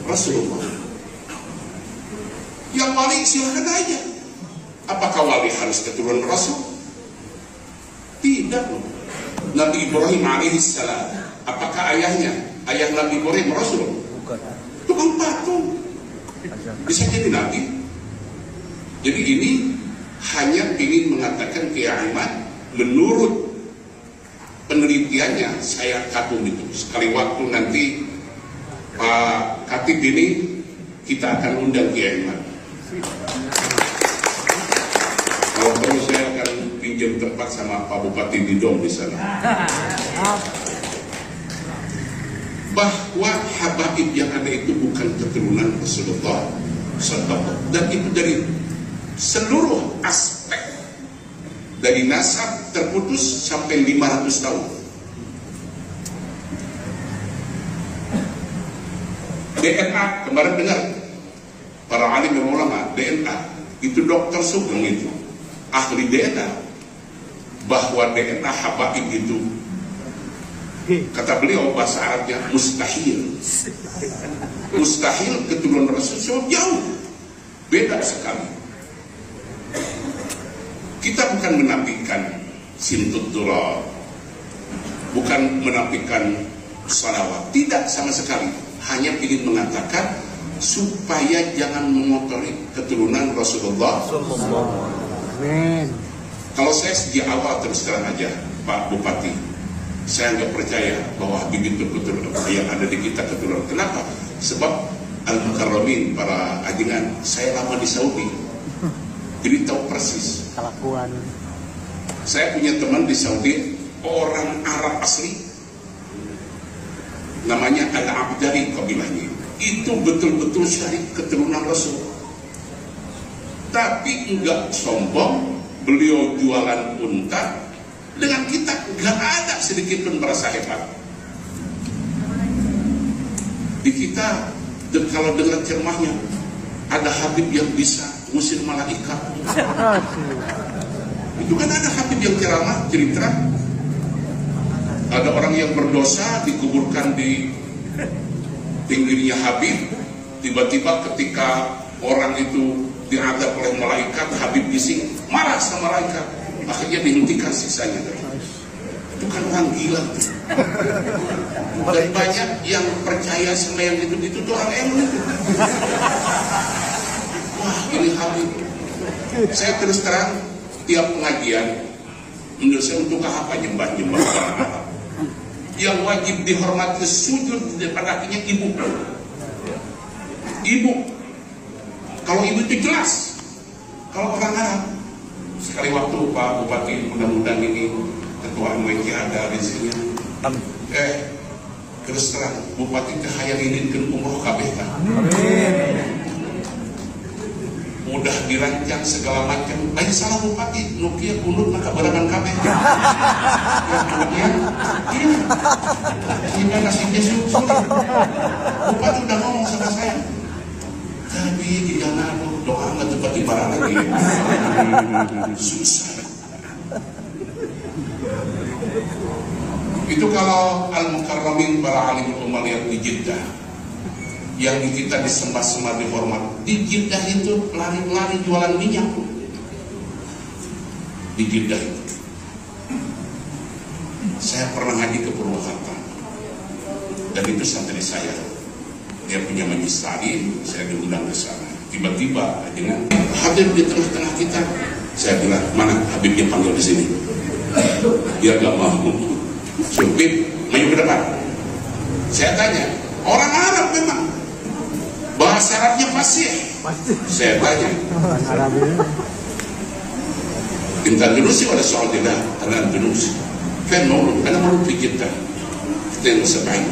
Rasulullah. Yang wali silahkan aja. Apakah wali harus keturunan Rasul? Tidak. Nabi Ibrahim alaihissalam, apakah ayah Nabi Ibrahim Rasul? Bukan. Tukang patung. Bisa jadi Nabi. Jadi ini hanya ingin mengatakan keyakinan menurut penelitiannya. Saya kagum itu. Sekali waktu nanti Pak Khatib ini kita akan undang Kiai Iman. Kalau perlu saya akan pinjam tempat sama Pak Bupati Didom di sana. Bahwa habaib yang ada itu bukan keturunan Rasulullah SAW, dan itu dari seluruh aspek, dari nasab terputus sampai 500 tahun. DNA kemarin dengar para alim dan ulama, DNA itu Dokter Sugeng itu ahli DNA, bahwa DNA habaib itu kata beliau bahasa Arabnya mustahil. Mustahil keturunan Rasulullah jauh beda sekali. Kita bukan menafikan sintut turab, bukan menafikan salawat, tidak sama sekali. Hanya ingin mengatakan supaya jangan mengotori keturunan Rasulullah. Amin. Kalau saya sejak awal terus terang aja Pak Bupati, saya nggak percaya bahwa Habib itu keturunan yang ada di kita keturunan. Kenapa? Sebab Al-Mukarramin, para ajengan, saya lama di Saudi, jadi tahu persis kelakuan. Saya punya teman di Saudi, orang Arab asli, namanya Al-Abdari kabilahnya. Itu betul-betul syarif keturunan Rasul. Tapi enggak sombong, beliau jualan unta. Dengan kita nggak ada sedikit pun merasa hebat. Di kita kalau dengar ceramahnya, ada Habib yang bisa ngusir malaikat. Itu kan ada Habib yang ceramah cerita, ada orang yang berdosa dikuburkan di pinggirnya Habib. Tiba-tiba ketika orang itu diadab oleh malaikat, Habib bising, marah sama malaikat. Akhirnya dihentikan sisanya. Itu kan orang gila. Dan banyak yang percaya sama yang itu orang ilmu. Wah, ini Habib. Saya terus terang tiap pengajian, menurut saya untuk apa nyembah yang wajib dihormati sujud di depan kakinya ibu. Ibu. Kalau ibu itu jelas. Kalau orang Arab, sekali waktu Pak Bupati, mudah-mudahan ini ketua MWC ada di sini. Terus terang Bupati hayang ininkeun umroh kabeh kan. Udah dirancang segala macam. Lain salah Bupati, nukia kunut nak kabarangan kabeh. Ini nasibnya sulit. Bupati udah ngomong sama saya. Tapi di jalan doa nggak cepat ibarat lagi. Susah. Itu kalau Al-Mukarramin para alim ulama lihat di Jeddah, yang di kita disembah-sembah dihormat. Di Jeddah itu lari-lari jualan minyak. Di Jeddah itu. Saya pernah ngaji ke Purwakarta, dan itu santri saya. Dia punya majlis taklim, saya diundang ke sana. Tiba-tiba dengan Habib di tengah-tengah kita, saya bilang, mana Habibnya panggil di sini? Dia gak mau. Habib, maju ke depan. Saya tanya, orang Arab memang, bahasa Arabnya fasih. Saya tanya, Intan Indonesia ada soal tidak? Karena Indonesia, kan mau pikirkan, kita yang bisa baik.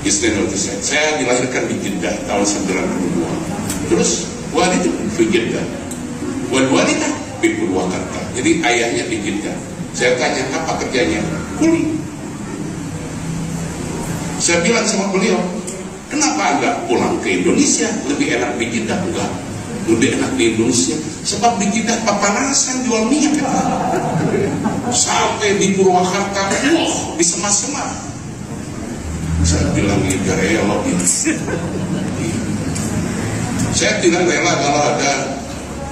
Istri saya dilahirkan di Jeddah tahun 92. Terus walid itu di Jeddah, walidnya di Purwakarta. Jadi ayahnya di Jeddah. Saya tanya apa kerjanya? Kuli. Saya bilang sama beliau, kenapa enggak pulang ke Indonesia? Lebih enak di Jeddah. Enggak, lebih enak di Indonesia. Sebab di Jeddah papanasan jual minyak. Sampai di Purwakarta, di semas-semas. Saya bilang ya rela ini. Saya tidak rela kalau ada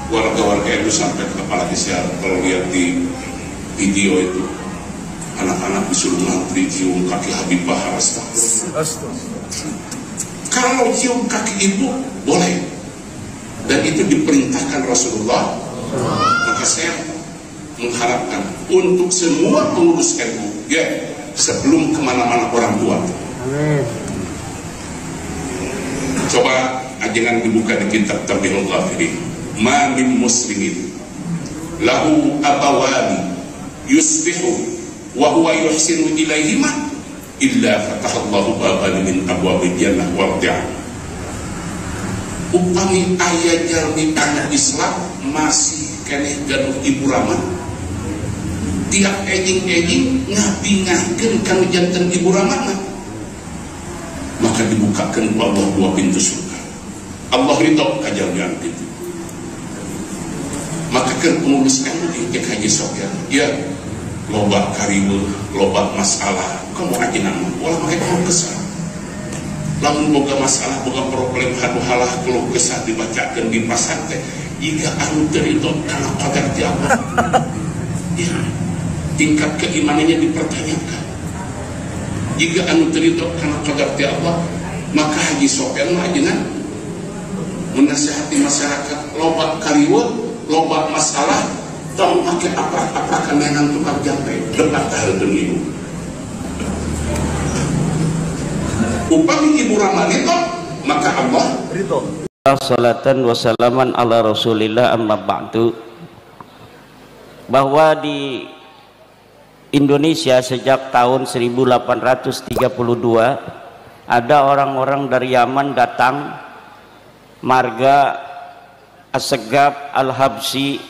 warga-warga itu sampai apalagi saya kalau lihat di video itu anak-anak disuruh ngantri cium kaki Habibah. Kalau cium kaki ibu boleh dan itu diperintahkan Rasulullah, maka saya mengharapkan untuk semua pengurus NU ya sebelum kemana-mana orang tua. Coba jangan dibuka di kitab Tabihul Ghafirin. Ma min muslimin lahu abawani yusbihu wa huwa yuhsinu ilaihima illa fatahallahu baban min abwabil jannah wardi'ah. Upami ayah jalmi anak Islam masih keneh gaduh ibu rama tiap ejing-ejing ngabingakeun kanu janten ibu rama maka dibukakan Allah dua pintu surga. Allah ridho kajalmian pintu. Maka kan pengurus NU di Haji Sofyan ya loba kariweuh loba masalah kamu aja nama ulah make keluh kesah lamun boga masalah boga problem hadu halah keluh kesah dibacakeun di pasar teh jika anu teu ridho kana qadar ti Allah ya tingkat keimanannya dipertanyakan. Jika anu teu ridho kana qadar ti Allah maka Haji Sofyan mah ajeuna menasihati masyarakat loba kariweuh loba masalah tong make apa kenengan tukang jampe depan tahareun ibu upami ibu ramanito maka Allah ridho. Salatan wassalaman ala Rasulillah amma ba'du. Bahwa di Indonesia sejak tahun 1832 ada orang-orang dari Yaman datang marga As-Segaf Al-Habsyi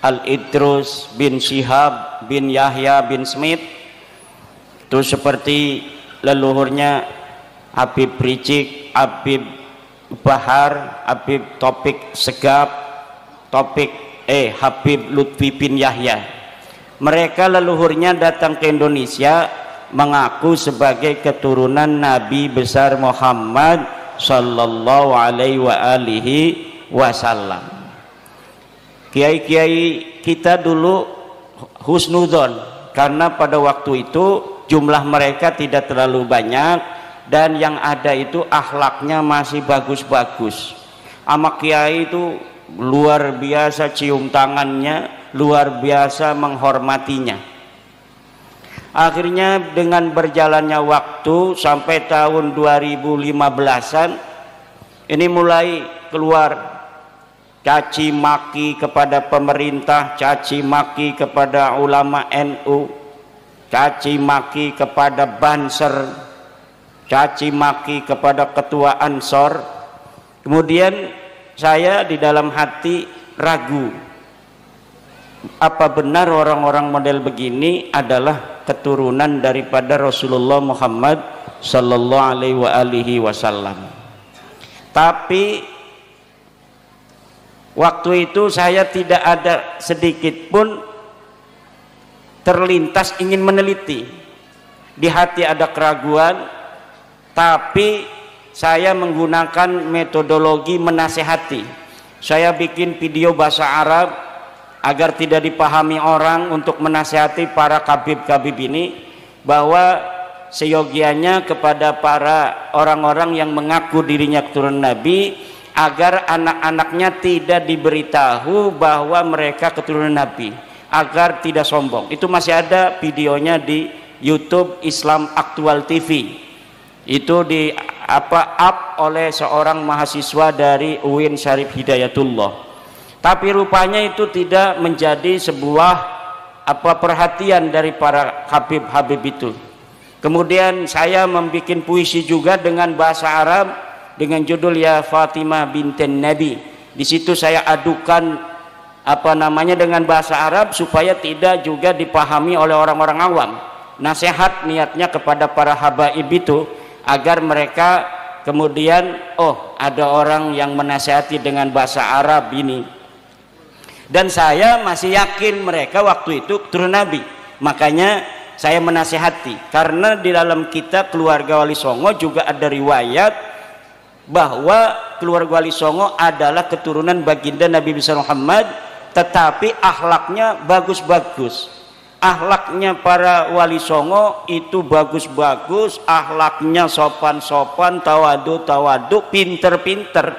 Al-Idrus bin Syihab bin Yahya bin Smith, itu seperti leluhurnya Habib Rizik, Habib Bahar, Habib Topik Segaf, Habib Lutfi bin Yahya. Mereka leluhurnya datang ke Indonesia mengaku sebagai keturunan Nabi besar Muhammad sallallahu alaihi wasallam. Kiai-kiai kita dulu husnudzon karena pada waktu itu jumlah mereka tidak terlalu banyak dan yang ada itu akhlaknya masih bagus-bagus. Ama kiai itu luar biasa cium tangannya, luar biasa menghormatinya. Akhirnya dengan berjalannya waktu sampai tahun 2015-an ini mulai keluar caci maki kepada pemerintah, caci maki kepada ulama NU, caci maki kepada Banser, caci maki kepada ketua Ansor. Kemudian saya di dalam hati ragu, apa benar orang-orang model begini adalah keturunan daripada Rasulullah Muhammad sallallahu alaihi wasallam. Tapi waktu itu saya tidak ada sedikit pun terlintas ingin meneliti. Di hati ada keraguan, tapi saya menggunakan metodologi menasehati. Saya bikin video bahasa Arab agar tidak dipahami orang untuk menasehati para kabib-kabib ini bahwa seyogianya kepada para orang-orang yang mengaku dirinya keturunan Nabi agar anak-anaknya tidak diberitahu bahwa mereka keturunan Nabi, agar tidak sombong. Itu masih ada videonya di YouTube Islam Aktual TV. Itu di up oleh seorang mahasiswa dari UIN Syarif Hidayatullah. Tapi rupanya itu tidak menjadi sebuah perhatian dari para habib-habib itu. Kemudian saya membuat puisi juga dengan bahasa Arab dengan judul Ya Fatimah binten Nabi. Di situ saya adukan dengan bahasa Arab supaya tidak juga dipahami oleh orang-orang awam. Nasihat niatnya kepada para habaib itu agar mereka kemudian ada orang yang menasihati dengan bahasa Arab ini. Dan saya masih yakin mereka waktu itu keturunan Nabi. Makanya saya menasehati, karena di dalam kita keluarga Wali Songo juga ada riwayat bahwa keluarga Wali Songo adalah keturunan baginda Nabi besar Muhammad, tetapi akhlaknya bagus-bagus. Akhlaknya para Wali Songo itu bagus-bagus, akhlaknya sopan-sopan, tawadu, pinter-pinter.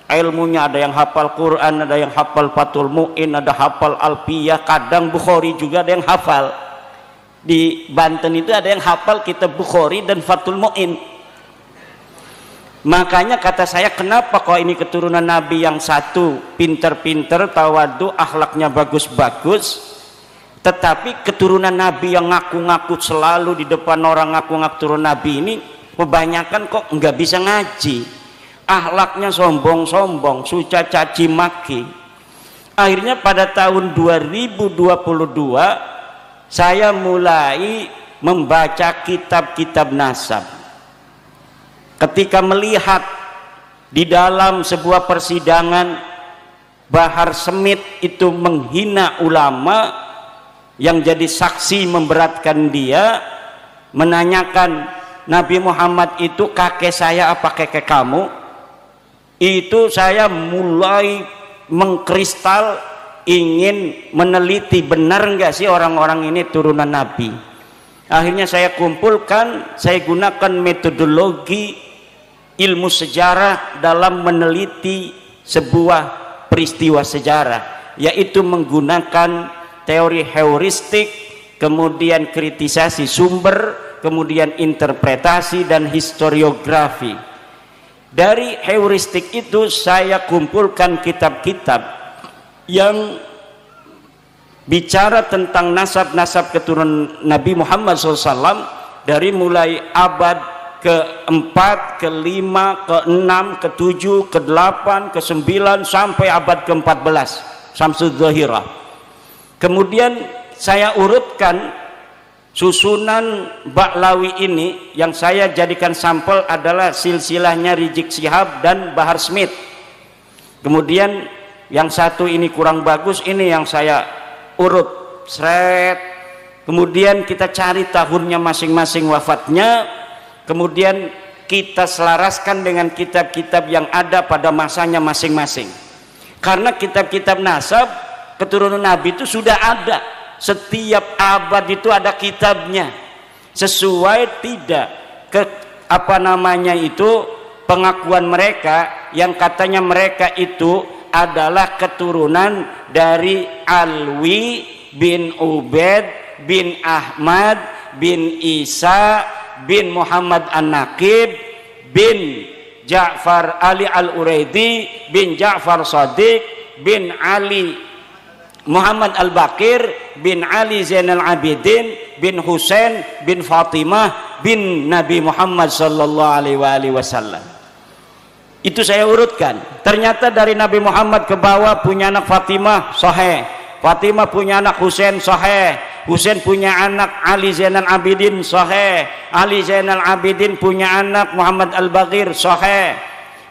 Ilmunya ada yang hafal Quran, ada yang hafal Fathul Mu'in, ada hafal Alfiyah, kadang Bukhari juga ada yang hafal. Di Banten itu ada yang hafal kitab Bukhari dan Fathul Mu'in. Makanya kata saya, kenapa kok ini keturunan Nabi yang satu pinter-pinter, tawadu, akhlaknya bagus-bagus, tetapi keturunan Nabi yang ngaku-ngaku selalu di depan orang ngaku-ngaku turun Nabi ini kebanyakan kok nggak bisa ngaji, akhlaknya sombong-sombong, suca caci maki. Akhirnya pada tahun 2022 saya mulai membaca kitab-kitab nasab. Ketika melihat di dalam sebuah persidangan Bahar Smith itu menghina ulama, yang jadi saksi memberatkan dia, menanyakan Nabi Muhammad itu kakek saya apa kakek kamu, itu saya mulai mengkristal, ingin meneliti benar nggak sih orang-orang ini turunan Nabi. Akhirnya saya kumpulkan, saya gunakan metodologi ilmu sejarah dalam meneliti sebuah peristiwa sejarah, yaitu menggunakan teori heuristik, kemudian kritisasi sumber, kemudian interpretasi dan historiografi. Dari heuristik itu saya kumpulkan kitab-kitab yang bicara tentang nasab-nasab keturunan Nabi Muhammad SAW, dari mulai abad ke-4, ke-5, ke-6, ke-7, ke-8, ke-9 sampai abad ke-14 Syamsul Zahirah. Kemudian saya urutkan susunan Ba'lawi ini, yang saya jadikan sampel adalah silsilahnya Rizik Syihab dan Bahar Smith. Kemudian yang satu ini kurang bagus, ini yang saya urut seret. Kemudian kita cari tahunnya masing-masing wafatnya, kemudian kita selaraskan dengan kitab-kitab yang ada pada masanya masing-masing. Karena kitab-kitab nasab keturunan Nabi itu sudah ada, setiap abad itu ada kitabnya, sesuai tidak ke pengakuan mereka yang katanya mereka itu adalah keturunan dari Alwi bin Ubaid bin Ahmad bin Isa bin Muhammad An-Naqib bin Ja'far Ali Al-Uraidi bin Ja'far Shadiq bin Ali Muhammad Al-Baqir bin Ali Zainal Abidin bin Husain bin Fatimah bin Nabi Muhammad sallallahu alaihi wasallam. Itu saya urutkan. Ternyata dari Nabi Muhammad ke bawah punya anak Fatimah, sahih. Fatimah punya anak Husain, sahih. Husain punya anak Ali Zainal Abidin, sahih. Ali Zainal Abidin punya anak Muhammad Al-Baqir, sahih.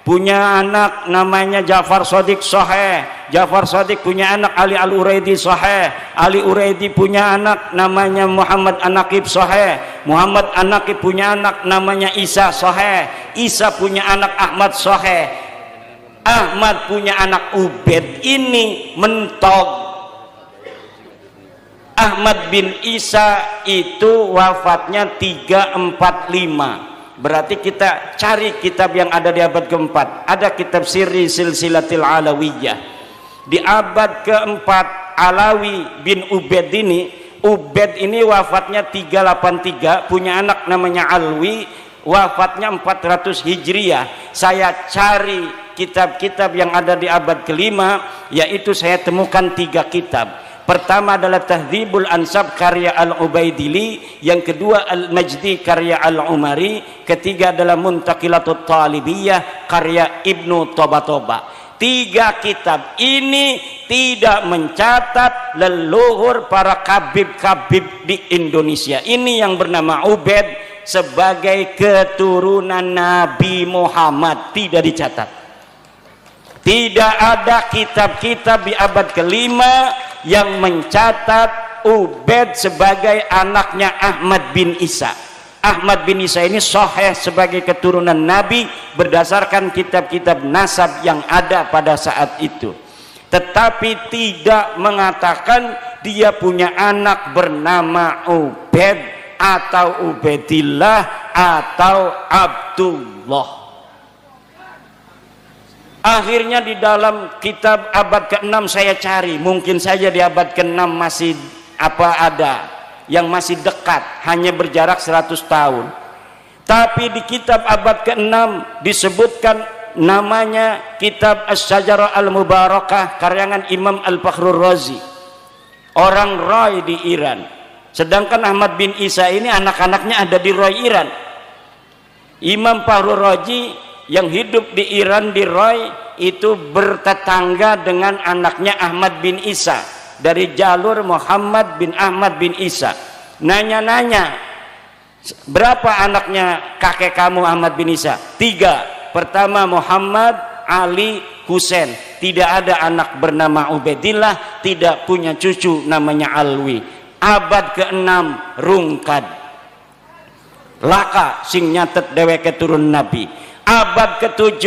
Punya anak namanya Ja'far Shadiq, sahih. Ja'far Shadiq punya anak Ali Al-Uraidi, sahih. Ali Uraidi punya anak namanya Muhammad An-Naqib, sahih. Muhammad An-Naqib punya anak namanya Isa, sahih. Isa punya anak Ahmad, sahih. Ahmad punya anak Ubaid. Ini mentok. Ahmad bin Isa itu wafatnya 345. Berarti kita cari kitab yang ada di abad keempat. Ada kitab Sirri Silsilatil Alawiyah. Di abad keempat, Alawi bin Ubaid ini wafatnya 383, punya anak namanya Alwi, wafatnya 400 Hijriah. Saya cari kitab-kitab yang ada di abad kelima, yaitu saya temukan 3 kitab. Pertama adalah Tahdzibul Ansab karya Al-Ubaidili, yang kedua Al-Majdi karya Al-Umari, ketiga adalah Muntaqilatut Talibiyah karya Ibnu Tobatoba. 3 kitab ini tidak mencatat leluhur para kabib-kabib di Indonesia. Ini yang bernama Ubaid sebagai keturunan Nabi Muhammad, tidak dicatat. Tidak ada kitab-kitab di abad kelima yang mencatat Ubaid sebagai anaknya Ahmad bin Isa. Ahmad bin Isa ini sahih sebagai keturunan Nabi berdasarkan kitab-kitab nasab yang ada pada saat itu, tetapi tidak mengatakan dia punya anak bernama Ubaid atau Ubaidillah atau Abdullah. Akhirnya di dalam kitab abad ke-6 saya cari, mungkin saja di abad ke-6 masih ada yang masih dekat, hanya berjarak 100 tahun. Tapi di kitab abad ke-6 disebutkan namanya kitab Asy-Syajarah Al-Mubarakah karangan Imam Al-Fakhrur Razi, orang Rai di Iran. Sedangkan Ahmad bin Isa ini anak-anaknya ada di Rai Iran. Imam Fakhrur Razi yang hidup di Iran di Rai itu bertetangga dengan anaknya Ahmad bin Isa dari jalur Muhammad bin Ahmad bin Isa. Nanya-nanya, berapa anaknya kakek kamu Ahmad bin Isa? 3. Pertama Muhammad, Ali, Husain. Tidak ada anak bernama Ubaidillah, tidak punya cucu namanya Alwi. Abad ke-6 rungkad, laka sing nyatet dheweke turun Nabi. Abad ke-7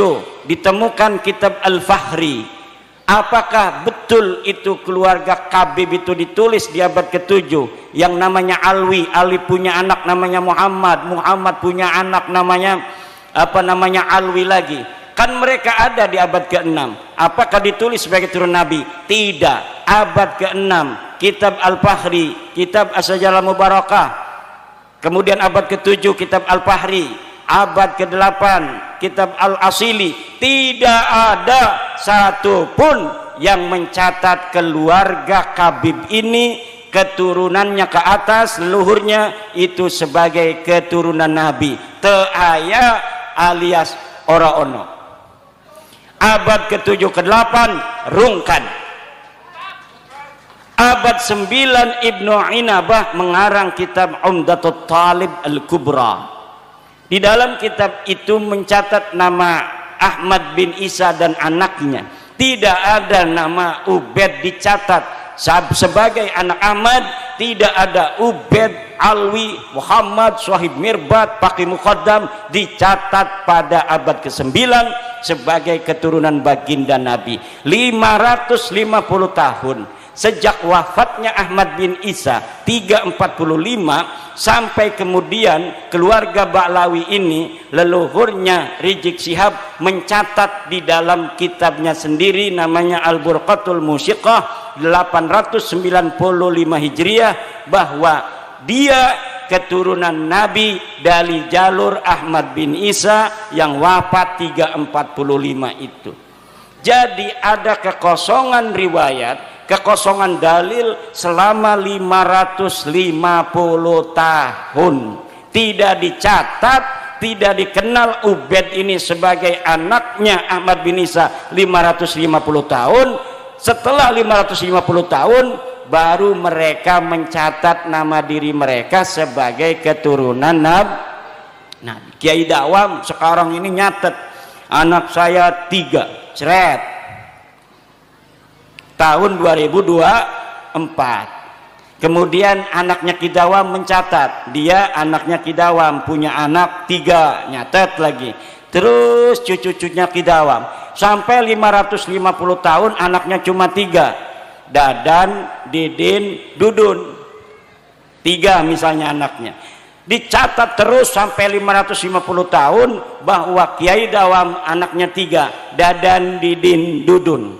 ditemukan kitab Al-Fahri. Apakah betul itu keluarga Kabib itu ditulis di abad ke-7 yang namanya Alwi? Ali punya anak namanya Muhammad, Muhammad punya anak namanya Alwi lagi. Kan mereka ada di abad ke-6. Apakah ditulis sebagai turun Nabi? Tidak. Abad ke-6 kitab Al-Fahri, kitab Asy-Syajarah Mubarakah. Kemudian abad ke-7 kitab Al-Fahri. Abad ke-8 kitab Al-Asili. Tidak ada satupun yang mencatat keluarga Kabib ini, keturunannya ke atas, leluhurnya itu sebagai keturunan Nabi. Teu aya alias ora ono. Abad ke-7 ke-8 rungkan. Abad 9 Ibnu Inabah mengarang kitab Umdatut Talib Al-Kubra. Di dalam kitab itu mencatat nama Ahmad bin Isa dan anaknya. Tidak ada nama Ubaid dicatat sebagai anak Ahmad. Tidak ada Ubaid, Alwi, Muhammad, Syahib Mirbat, Faqih Muqaddam dicatat pada abad ke-9 sebagai keturunan baginda Nabi. 550 tahun sejak wafatnya Ahmad bin Isa 345 sampai kemudian keluarga Ba'lawi ini, leluhurnya Rizik Syihab mencatat di dalam kitabnya sendiri namanya Al-Burqatul Musyiqah 895 Hijriah bahwa dia keturunan Nabi dari jalur Ahmad bin Isa yang wafat 345 itu. Jadi ada kekosongan riwayat, kekosongan dalil selama 550 tahun. Tidak dicatat, tidak dikenal Ubaid ini sebagai anaknya Ahmad bin Isa 550 tahun. Setelah 550 tahun baru mereka mencatat nama diri mereka sebagai keturunan Nabi. Nah, Kiai Dawam sekarang ini nyatet anak saya 3 ceret tahun 2024. Kemudian anaknya Ki Dawam mencatat, dia anaknya Ki Dawam punya anak 3, nyatet lagi. Terus cucu-cucunya Ki Dawam sampai 550 tahun anaknya cuma 3, Dadan, Didin, Dudun, 3 misalnya anaknya. Dicatat terus sampai 550 tahun bahwa Kiai Dawam anaknya 3, Dadan, Didin, Dudun.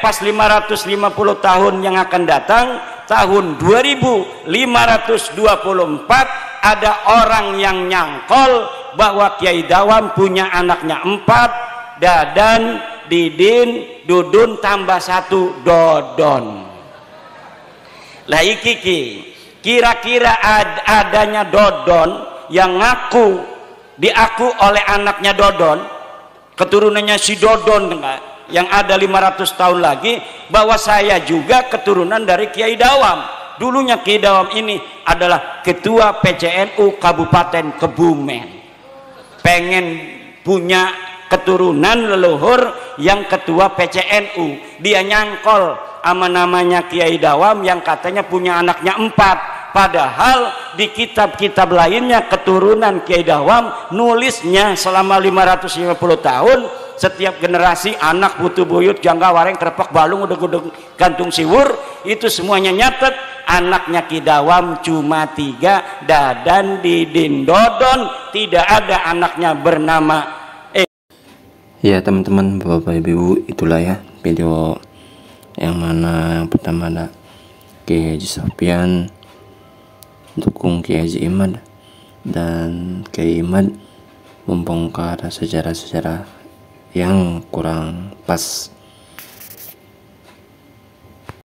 Pas 550 tahun yang akan datang, tahun 2524, ada orang yang nyangkol bahwa Kiai Dawam punya anaknya 4, Dadan, Didin, Dudun tambah 1 Dodon. Lah iki kira-kira adanya Dodon yang diaku oleh anaknya Dodon, keturunannya si Dodon yang ada 500 tahun lagi, bahwa saya juga keturunan dari Kiai Dawam. Dulunya Kiai Dawam ini adalah ketua PCNU Kabupaten Kebumen, pengen punya keturunan leluhur yang ketua PCNU. Dia nyangkol sama namanya Kiai Dawam yang katanya punya anaknya 4, padahal di kitab-kitab lainnya keturunan Kiai Dawam nulisnya selama 550 tahun setiap generasi anak putu buyut jangga wareng kerepek balung udah gantung siwur itu semuanya nyatet anaknya Kiai Dawam cuma 3, Dadan, Didin, Dodon, tidak ada anaknya bernama Ya teman-teman, bapak ibu, itulah ya video yang mana yang pertama ada Kiai Haji Sofyan dukung Kiai Haji Imad, dan Kiai Imad membongkar sejarah-sejarah yang kurang pas